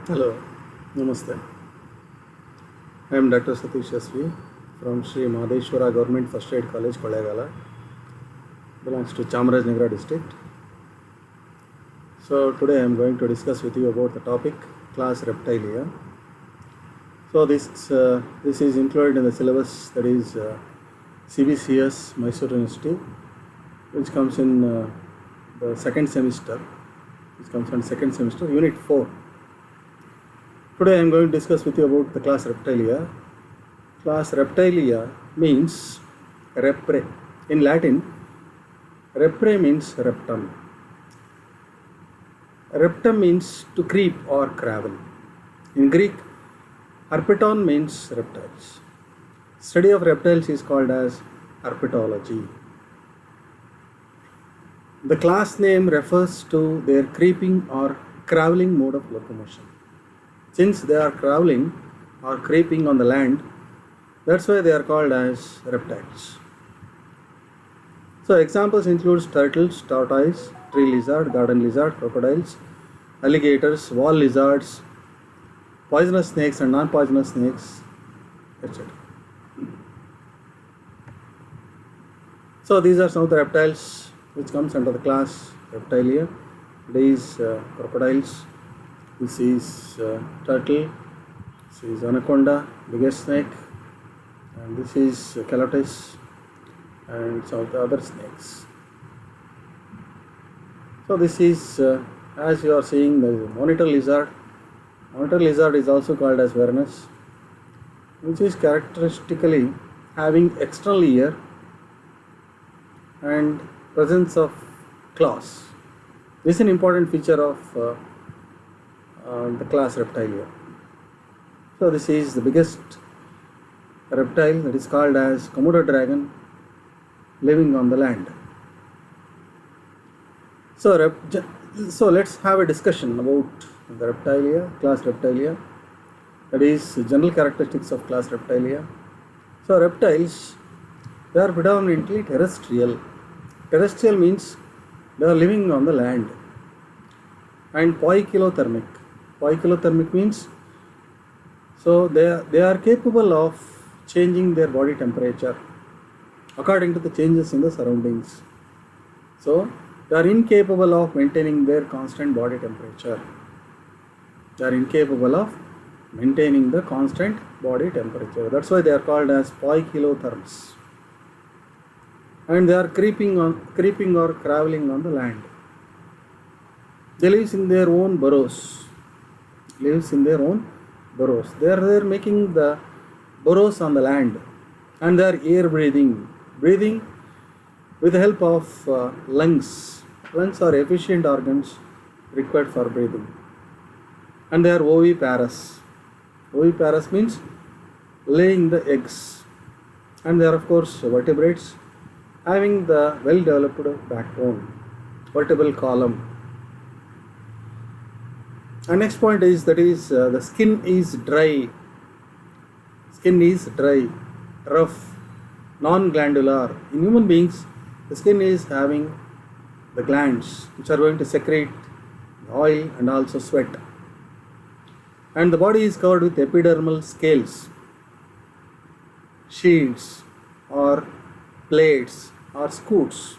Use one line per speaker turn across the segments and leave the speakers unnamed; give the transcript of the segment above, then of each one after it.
Hello, Namaste. I am Dr. Satish Yasvi from Sri Madheshwara Government First Aid College, Kollegala, belongs to Chamarajanagar district. So today I am going to discuss with you about the topic class Reptilia. So this is included in the syllabus, that is CBCS Mysore University, which comes in the second semester. Unit 4. Today I am going to discuss with you about the class Reptilia. Class Reptilia means repre. In Latin, repre means reptum. Reptum means to creep or crawl. In Greek, herpeton means reptiles. Study of reptiles is called as herpetology. The class name refers to their creeping or crawling mode of locomotion. Since they are crawling or creeping on the land, that's why they are called as reptiles. So examples include turtles, tortoise, tree lizard, garden lizard, crocodiles, alligators, wall lizards, poisonous snakes and non-poisonous snakes, etc. So these are some of the reptiles which comes under the class Reptilia. These crocodiles, this is turtle, this is anaconda, biggest snake, and this is calotes and some of the other snakes. So this is as you are seeing, there is a monitor lizard. Monitor lizard is also called as Varanus, which is characteristically having external ear and presence of claws. This is an important feature of the class Reptilia. So this is the biggest reptile, that is called as Komodo dragon, living on the land. So let's have a discussion about the Reptilia, class Reptilia, that is general characteristics of class Reptilia. So reptiles, they are predominantly terrestrial. Terrestrial means they are living on the land. And poikilothermic. Poikilothermic means so they are capable of changing their body temperature according to the changes in the surroundings. So they are incapable of maintaining their constant body temperature. They are incapable of maintaining the constant body temperature. That's why they are called as poikilotherms. And they are creeping or crawling on the land. They live in their own burrows. They are there making the burrows on the land, and they are air breathing with the help of lungs. Lungs are efficient organs required for breathing, and they are oviparous. Oviparous means laying the eggs, and they are of course vertebrates, having the well-developed backbone, vertebral column. And next point is the skin is dry. Skin is dry, rough, non-glandular. In human beings, the skin is having the glands which are going to secrete oil and also sweat. And the body is covered with epidermal scales, sheets or plates or scutes.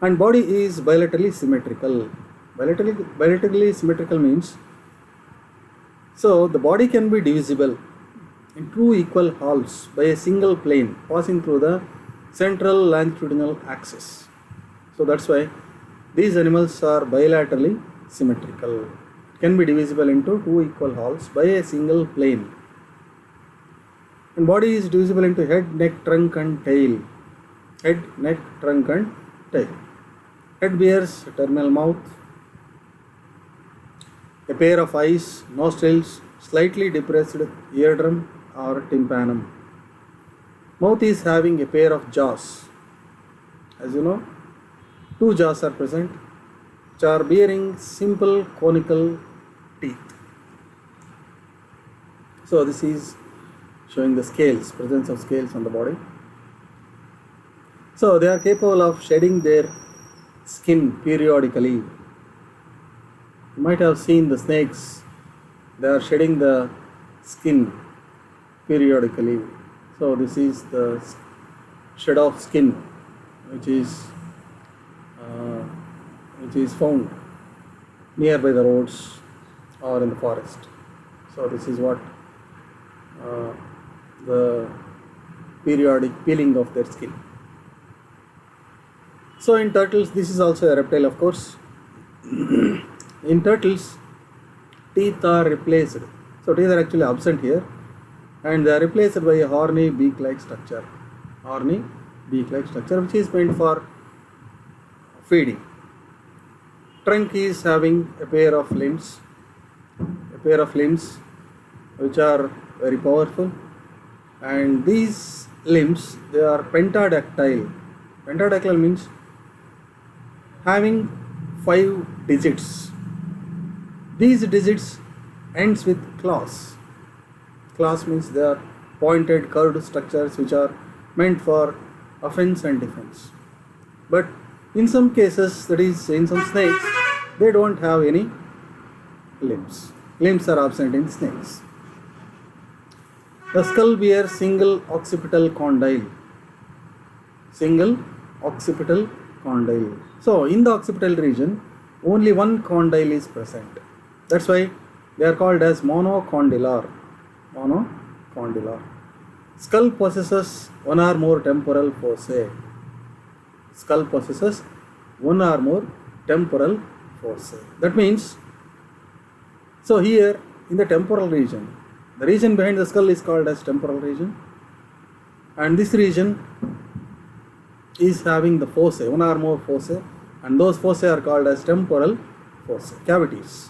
And body is bilaterally symmetrical. Bilaterally symmetrical means so the body can be divisible in two equal halves by a single plane passing through the central longitudinal axis. So that's why these animals are bilaterally symmetrical. It can be divisible into two equal halves by a single plane. And body is divisible into head, neck, trunk and tail. Head, neck, trunk and tail. Head bears a terminal mouth, a pair of eyes, nostrils, slightly depressed eardrum or tympanum. Mouth is having a pair of jaws. As you know, two jaws are present, which are bearing simple conical teeth. So this is showing the scales, presence of scales on the body. So they are capable of shedding their skin periodically. You might have seen the snakes, they are shedding the skin periodically. So this is the shed of skin which is uh, found nearby the roads or in the forest. So this is what the periodic peeling of their skin. So in turtles, this is also a reptile, of course. In turtles, teeth are replaced. So teeth are actually absent here, and they are replaced by a horny beak-like structure. Horny beak-like structure, which is meant for feeding. Trunk is having a pair of limbs which are very powerful, and these limbs, they are pentadactyl. Pentadactyl means having 5 digits. These digits ends with claws. Claws means they are pointed curved structures which are meant for offense and defense. But in some cases, that is in some snakes, they don't have any limbs. Limbs are absent in snakes. The skull bears single occipital condyle. Single occipital condyle. So in the occipital region, only one condyle is present. That's why they are called as monocondylar. Monocondylar. Skull possesses one or more temporal foci. Skull possesses one or more temporal foci. That means, so here in the temporal region, the region behind the skull is called as temporal region, and this region is having the foci, one or more foci, and those foci are called as temporal foci, cavities.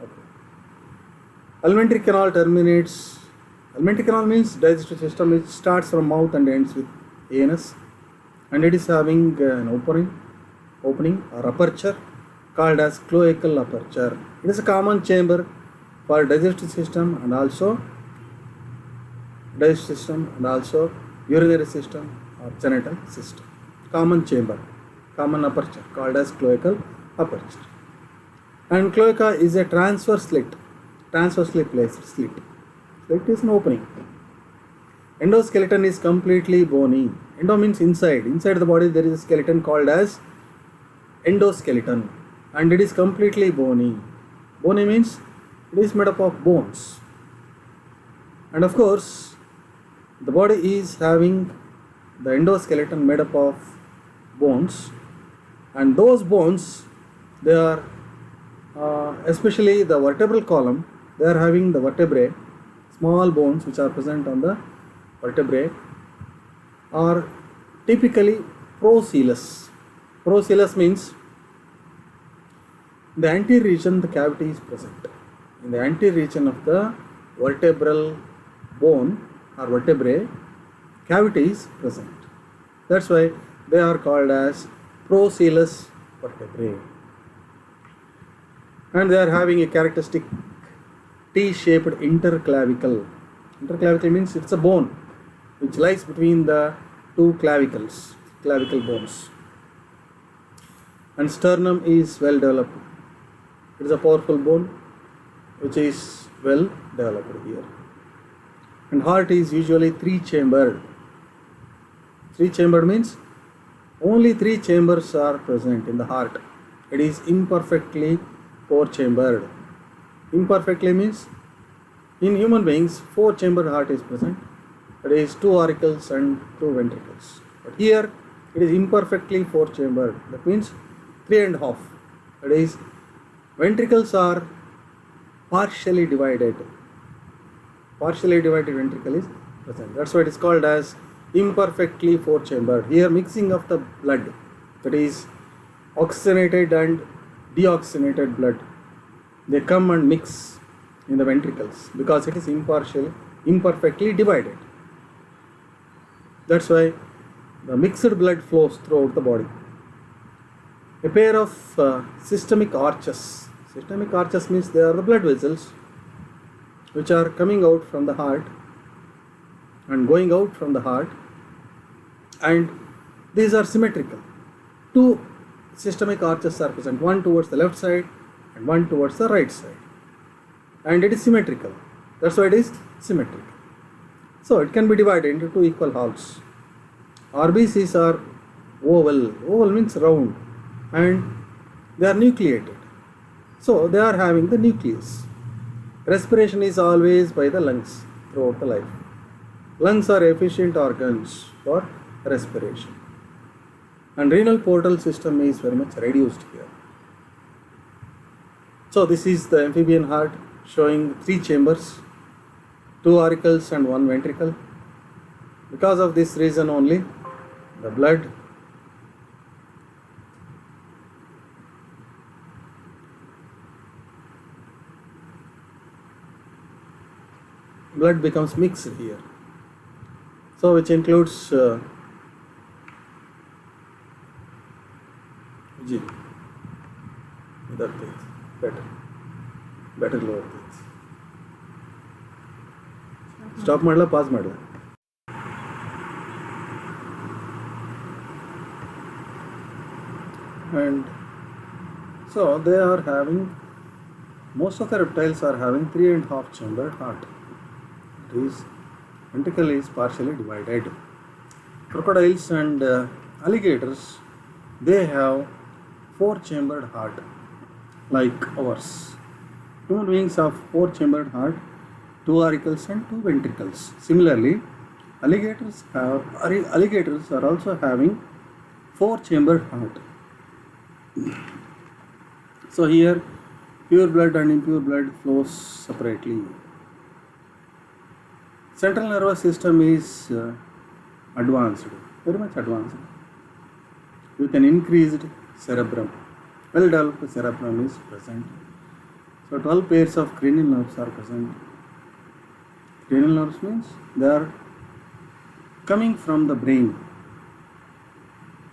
Okay. Alimentary canal terminates. Alimentary canal means digestive system which starts from mouth and ends with anus, and it is having an opening or aperture called as cloacal aperture. It is a common chamber for digestive system and also urinary system or genital system. Common chamber, common aperture called as cloacal aperture. And cloaca is a transversely placed slit. Slit is an opening. Endoskeleton is completely bony. Endo means inside. Inside the body there is a skeleton called as endoskeleton, and it is completely bony. Bony means it is made up of bones. And of course, the body is having the endoskeleton made up of bones, and those bones, they are especially the vertebral column, they are having the vertebrae, small bones which are present on the vertebrae are typically procoelous. Procoelous means in the anterior region the cavity is present. In the anterior region of the vertebral bone or vertebrae, cavity is present. That's why they are called as procoelous vertebrae. And they are having a characteristic T-shaped interclavicle. Interclavicle means it's a bone which lies between the two clavicle bones. And sternum is well developed. It is a powerful bone which is well developed here. And heart is usually 3-chambered. 3-chambered means only 3 chambers are present in the heart. It is imperfectly 4-chambered. Imperfectly means in human beings 4-chambered heart is present. That is 2 auricles and 2 ventricles. But here it is imperfectly 4-chambered. That means 3.5. That is ventricles are partially divided. Partially divided ventricle is present. That's why it is called as imperfectly 4-chambered. Here mixing of the blood, that is oxygenated and deoxygenated blood, they come and mix in the ventricles because it is imperfectly divided. That's why the mixed blood flows throughout the body. A pair of systemic arches. Systemic arches means they are the blood vessels which are coming out from the heart and going out from the heart, and these are symmetrical. 2 systemic arches are present, one towards the left side and one towards the right side, and it is symmetrical. That's why it is symmetrical. So it can be divided into two equal halves. RBCs are oval. Oval means round, and they are nucleated. So they are having the nucleus. Respiration is always by the lungs throughout the life. Lungs are efficient organs for respiration. And renal portal system is very much reduced here. So this is the amphibian heart showing 3 chambers, 2 auricles and 1 ventricle. Because of this reason only, the blood becomes mixed here. So which includes G, other teeth, better lower teeth. Stop ಮಾಡಲ pause ಮಾಡಲ. And so they are having, most of the reptiles are having 3.5 chambered heart. It is ventricle is partially divided. Crocodiles and alligators, they have 4 chambered heart like ours. Human beings have 4 chambered heart, 2 auricles and 2 ventricles. Similarly, alligators are also having 4 chambered heart. So here pure blood and impure blood flows separately. Central nervous system is advanced, very much advanced, with an increased cerebrum. Well developed cerebrum is present. So 12 pairs of cranial nerves are present. Cranial nerves means they are coming from the brain.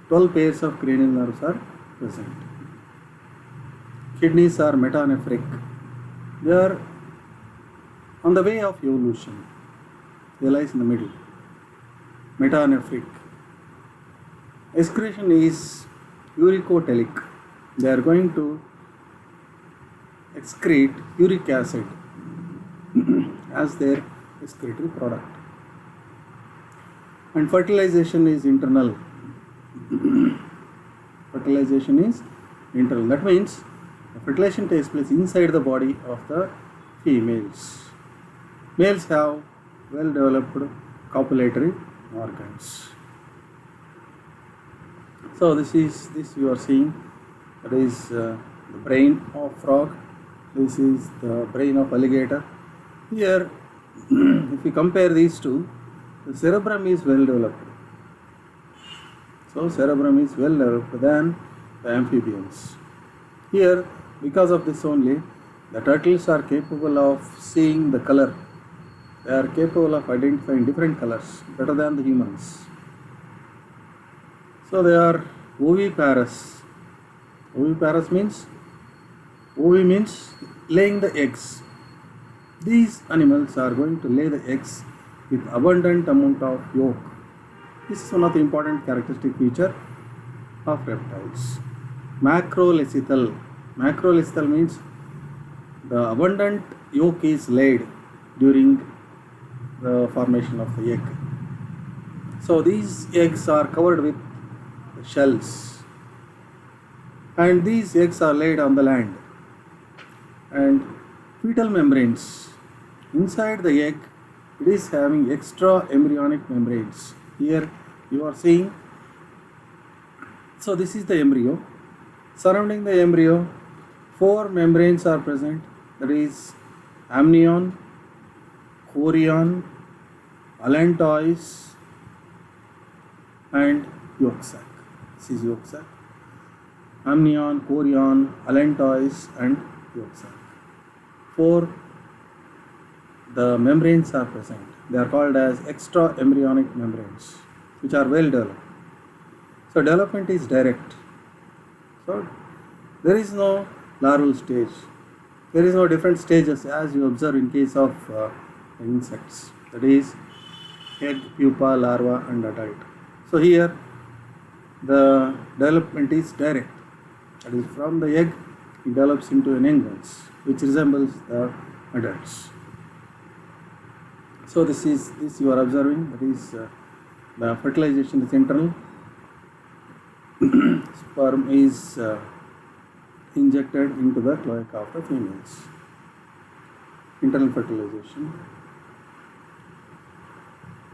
12 pairs of cranial nerves are present. Kidneys are metanephric. They are on the way of evolution. They lies in the middle. Metanephric. Excretion is uricotelic. They are going to excrete uric acid as their excretory product. And fertilization is internal. Fertilization is internal. That means the fertilization takes place inside the body of the females. Males have well developed copulatory organs. So this you are seeing, that is the brain of frog. This is the brain of alligator. Here, if you compare these two, the cerebrum is well developed. So cerebrum is well developed than the amphibians. Here, because of this only, the turtles are capable of seeing the color. They are capable of identifying different colors better than the humans. So they are oviparous. Oviparous means, ovi means laying the eggs. These animals are going to lay the eggs with abundant amount of yolk. This is one of the important characteristic feature of reptiles. Macrolecithal. Macrolecithal means the abundant yolk is laid during the formation of the egg. So these eggs are covered with shells, and these eggs are laid on the land. And fetal membranes, inside the egg, it is having extra embryonic membranes. Here you are seeing, so this is the embryo. Surrounding the embryo, 4 membranes are present, that is amnion, chorion, allantois and yolk sac. This is yolk sac. Amnion, chorion, allantois and yolk sac. 4 the membranes are present. They are called as extra embryonic membranes, which are well developed. So development is direct. So there is no larval stage. There is no different stages as you observe in case of insects. That is egg, pupa, larva and adult. So here the development is direct. That is from the egg it develops into young ones, which resembles the adults. So this you are observing, that is the fertilization is internal. Sperm is injected into the cloaca of the females. Internal fertilization.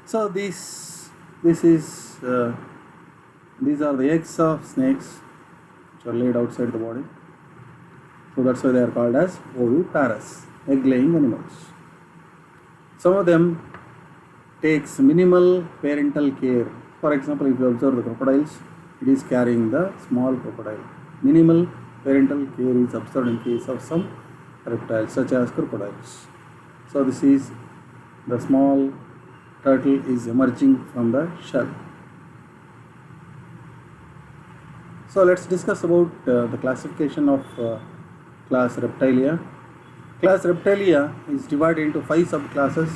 So this is these are the eggs of snakes which are laid outside the body. So that's why they are called as oviparous, egg-laying animals. Some of them takes minimal parental care. For example, if you observe the crocodiles, it is carrying the small crocodile. Minimal parental care is observed in case of some reptiles such as crocodiles. So this is the small turtle is emerging from the shell. So let's discuss about the classification of class Reptilia. Class Reptilia is divided into 5 subclasses.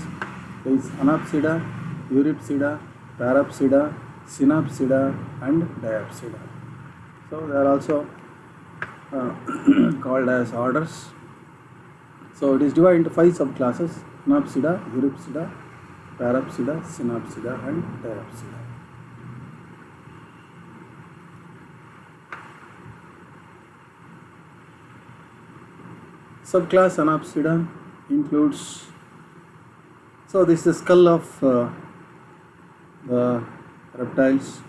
There is Anapsida, Eurypsida, Parapsida, Synapsida and Diapsida. So they are also called as orders. So it is divided into 5 subclasses: Anapsida, Eurypsida, Parapsida, Synapsida and Diapsida. Subclass Anapsida includes, so this is the skull of the reptiles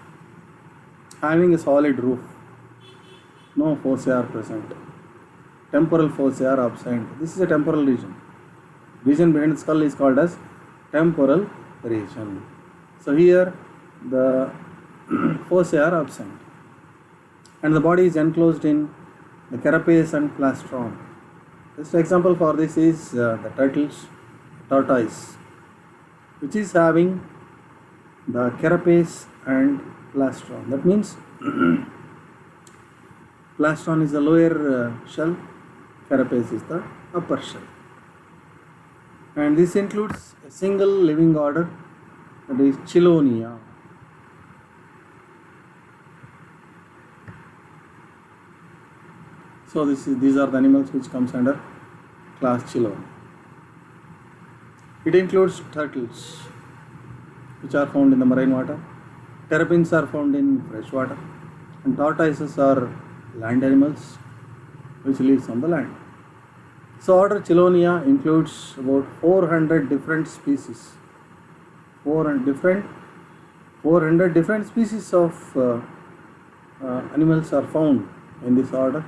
having a solid roof, no fossa are present, temporal fossa are absent. This is a temporal region. Region behind the skull is called as temporal region. So here the fossa are absent and the body is enclosed in the carapace and plastron. Just example for this is the tortoise, which is having the carapace and plastron. That means plastron is the lower shell, carapace is the upper shell. And this includes a single living order, that is Chelonia. So these are the animals which comes under class Chelonia. It includes turtles, which are found in the marine water. Terrapins are found in fresh water, and tortoises are land animals which lives on the land. So order Chelonia includes about 400 different species. 400 different species of animals are found in this order.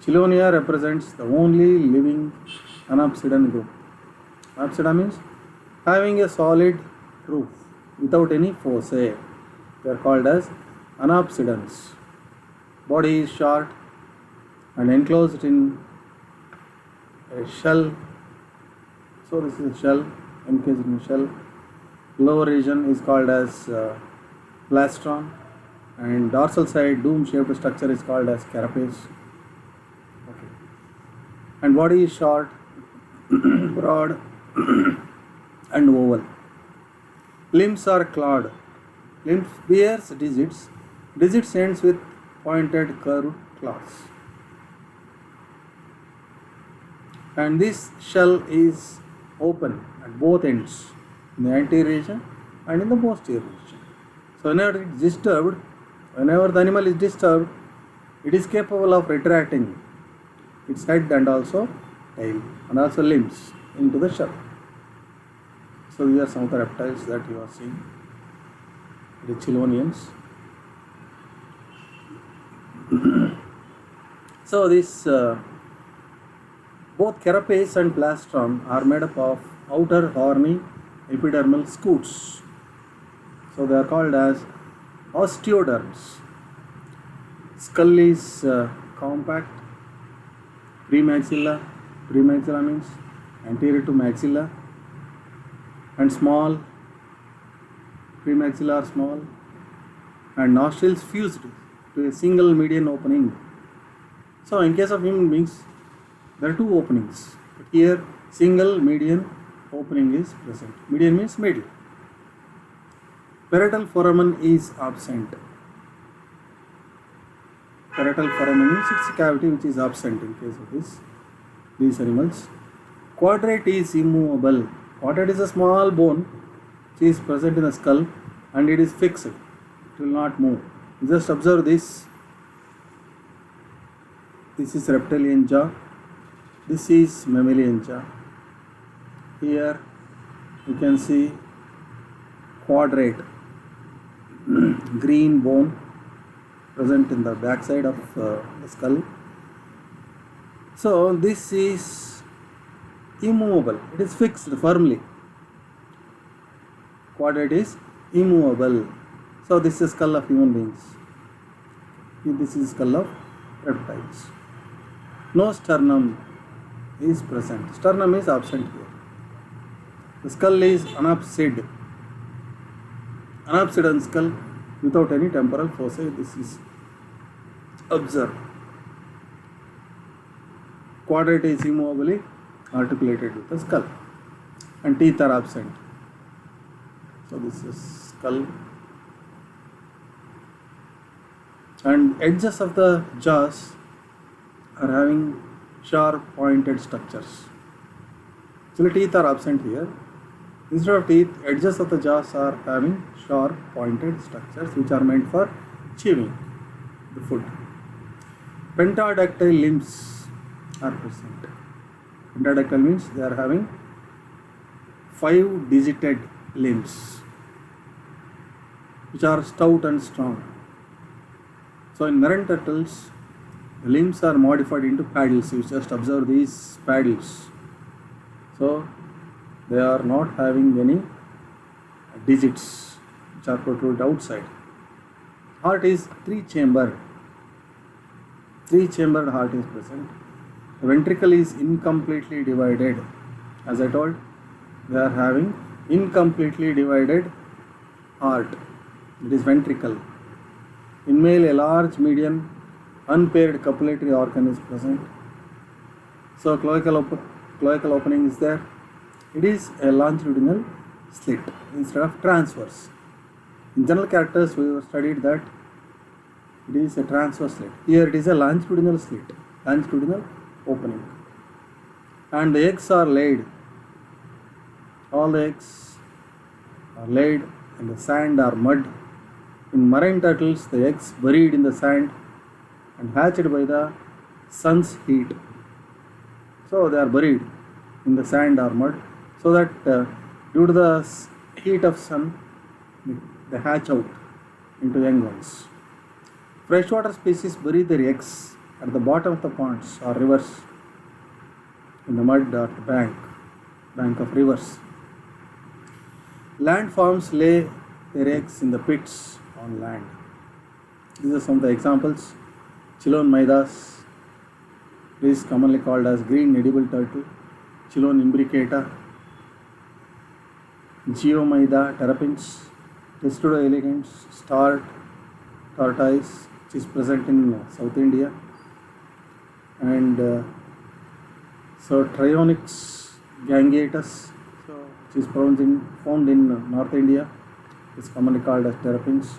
Chelonia represents the only living Anapsidan group. Anapsida means having a solid roof without any fossae. They are called as Anapsidans. Body is short and enclosed in a shell. So this is a shell, encased in a shell. Lower region is called as plastron, and dorsal side dome shaped structure is called as carapace. Okay. And body is short, broad and oval. Limbs are clawed. Limbs bears digits. Digits ends with pointed curved claws. And this shell is open at both ends, in the anterior region and in the posterior region. So whenever it is disturbed, whenever the animal is disturbed, it is capable of retracting its head and also tail and also limbs into the shell. So these are some of the reptiles that you are seeing, the Chelonians. So this both carapace and plastron are made up of outer horny epidermal scutes. So they are called as osteoderms. Skull is compact. Premaxilla. Premaxilla means anterior to maxilla, and small. Premaxilla are small, and nostrils fused to a single median opening. So in case of human beings, there are two openings, but here single median opening is present. Median means middle. Parietal foramen is absent. Parietal foramen means it's a cavity which is absent in case of these animals. Quadrate is immovable. Quadrate is a small bone which is present in the skull and it is fixed. It will not move. Just observe this. This is reptilian jaw. This is mammalian jaw. Here you can see quadrate, green bone present in the backside of the skull. So this is immovable. It is fixed firmly. Quadrate is immovable. So this is skull of human beings. This is skull of reptiles. No sternum is present. Sternum is absent here. The skull is anapsid. Anapsid skull without any temporal foci. This is observed. Quadrate is immovably articulated with the skull and teeth are absent. So this is skull and edges of the jaws are having sharp pointed structures. So the teeth are absent here. Instead of teeth, edges of the jaws are having sharp pointed structures which are meant for chewing the food. Pentadactyl limbs are present. Pentadactyl means they are having 5-digited limbs which are stout and strong. So in marine turtles, the limbs are modified into paddles. You just observe these paddles. So they are not having any digits which are protruded outside. Heart is 3-chambered. 3-chambered heart is present. The ventricle is incompletely divided. As I told, they are having incompletely divided heart. It is ventricle. In male, a large median unpaired copulatory organ is present. So cloacal opening is there. It is a longitudinal slit instead of transverse. In general characters, we have studied that it is a transverse slit. Here it is a longitudinal slit, longitudinal opening. And the eggs are laid. All the eggs are laid in the sand or mud. In marine turtles, the eggs buried in the sand and hatched by the sun's heat. So they are buried in the sand or mud, so that due to the heat of sun, they hatch out into young ones. Freshwater species bury their eggs at the bottom of the ponds or rivers, in the mud or the bank of rivers. Land forms lay their eggs in the pits on land. These are some of the examples. Chilon maidas is commonly called as green edible turtle. Chilon imbricata. Geomaida terrapins. Testudo elegans, starred tortoise, which is present in South India. And so Trionyx gangeatus, which is found in North India, is commonly called as terrapins.